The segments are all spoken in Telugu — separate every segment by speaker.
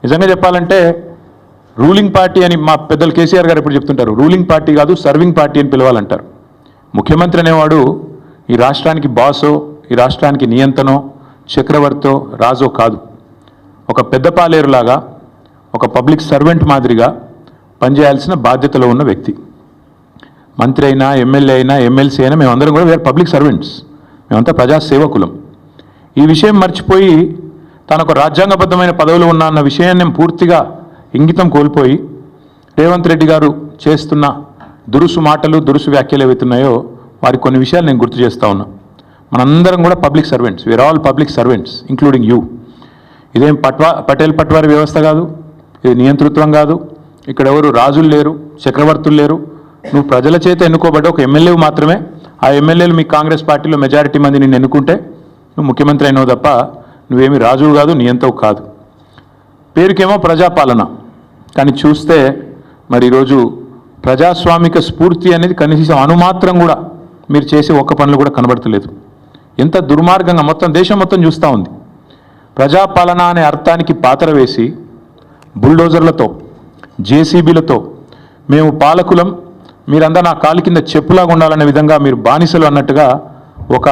Speaker 1: నిజంగా చెప్పాలంటే రూలింగ్ పార్టీ అని మా పెద్దలు కేసీఆర్ గారు ఎప్పుడు చెప్తుంటారు, రూలింగ్ పార్టీ కాదు సర్వింగ్ పార్టీ అని పిలవాలంటారు. ముఖ్యమంత్రి అనేవాడు ఈ రాష్ట్రానికి బాసో, ఈ రాష్ట్రానికి నియంతనో, చక్రవర్తో, రాజో కాదు. ఒక పెద్ద పాలేరులాగా, ఒక పబ్లిక్ సర్వెంట్ మాదిరిగా పనిచేయాల్సిన బాధ్యతలో ఉన్న వ్యక్తి. మంత్రి అయినా, ఎమ్మెల్యే అయినా, ఎమ్మెల్సీ అయినా మేమందరం కూడా వేరే పబ్లిక్ సర్వెంట్స్, మేమంతా ప్రజాసేవకులం. ఈ విషయం మర్చిపోయి తనకు రాజ్యాంగబద్ధమైన పదవులు ఉన్నా అన్న విషయాన్ని పూర్తిగా ఇంగితం కోల్పోయి రేవంత్ రెడ్డి గారు చేస్తున్న దురుసు మాటలు, దురుసు వ్యాఖ్యలు ఏవైతున్నాయో వారి కొన్ని విషయాలు నేను గుర్తు చేస్తూ ఉన్నా. మనందరం కూడా public servants, we're all public servants including you. ఇదేం పటేల్ పట్వారి వ్యవస్థ కాదు, ఇది నియంతృత్వం కాదు. ఇక్కడ ఎవరు రాజులు లేరు, చక్రవర్తులు లేరు. నువ్వు ప్రజల చేత ఎన్నుకోబడ్డ ఒక ఎమ్మెల్యే మాత్రమే. ఆ ఎమ్మెల్యేలు మీ కాంగ్రెస్ పార్టీలో మెజారిటీ మంది నిన్ను ఎన్నుకుంటే నువ్వు ముఖ్యమంత్రి అయినావు తప్ప నువ్వేమి రాజువు కాదు, నియంతవు కాదు. పేరుకేమో ప్రజాపాలన, కానీ చూస్తే మరి ఈరోజు ప్రజాస్వామిక స్ఫూర్తి అనేది కనీసం అనుమాత్రం కూడా మీరు చేసే ఒక్క పనులు కూడా కనబడతలేదు. ఎంత దుర్మార్గంగా మొత్తం దేశం మొత్తం చూస్తూ ఉంది. ప్రజాపాలన అనే అర్థానికి పాతర వేసి బుల్డోజర్లతో, జేసీబీలతో మేము పాలకులం, మీరంతా నా కాలు కింద చెప్పులాగా ఉండాలనే విధంగా మీరు బానిసలు అన్నట్టుగా ఒక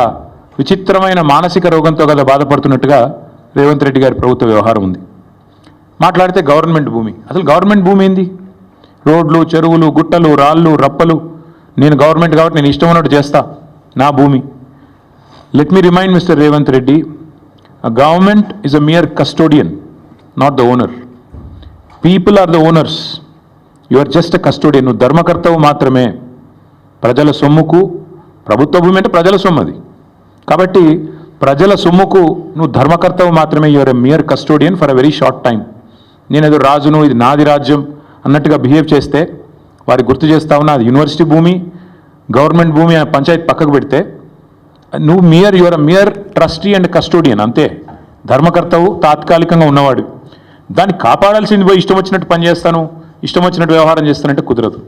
Speaker 1: విచిత్రమైన మానసిక రోగంతో కదా బాధపడుతున్నట్టుగా రేవంత్ రెడ్డి గారి ప్రభుత్వ వ్యవహారం ఉంది. మాట్లాడితే గవర్నమెంట్ భూమి, అసలు గవర్నమెంట్ భూమి ఏంది? రోడ్లు, చెరువులు, గుట్టలు, రాళ్ళు, రప్పలు, నేను గవర్నమెంట్ కాబట్టి నేను ఇష్టం ఉన్నట్టు చేస్తా, నా భూమి. Let me remind mister Revanth Reddy, a government is a mere custodian, not the owner. People are the owners. You are just a custodian. నువ్వు ధర్మకర్తవు మాత్రమే. ప్రజల సొమ్ముకు, ప్రభుత్వ భూమి అంటే ప్రజల సొమ్ము అది కాబట్టి ప్రజల సొమ్ముకు నువ్వు ధర్మకర్తవు మాత్రమే. You are a mere custodian for a very short time. నేనేదో రాజును, ఇది నాది రాజ్యం అన్నట్టుగా బిహేవ్ చేస్తే వారికి గుర్తు చేస్తా ఉన్నా, అది యూనివర్సిటీ భూమి, గవర్నమెంట్ భూమి, పంచాయతీ పక్కకు పెడితే నువ్వు you are a mere trustee and custodian అంతే. ధర్మకర్తవు తాత్కాలికంగా ఉన్నవాడు. దాన్ని కాపాడాల్సింది పోయి ఇష్టం వచ్చినట్టు పనిచేస్తాను, ఇష్టం వచ్చినట్టు వ్యవహారం చేస్తానంటే కుదరదు.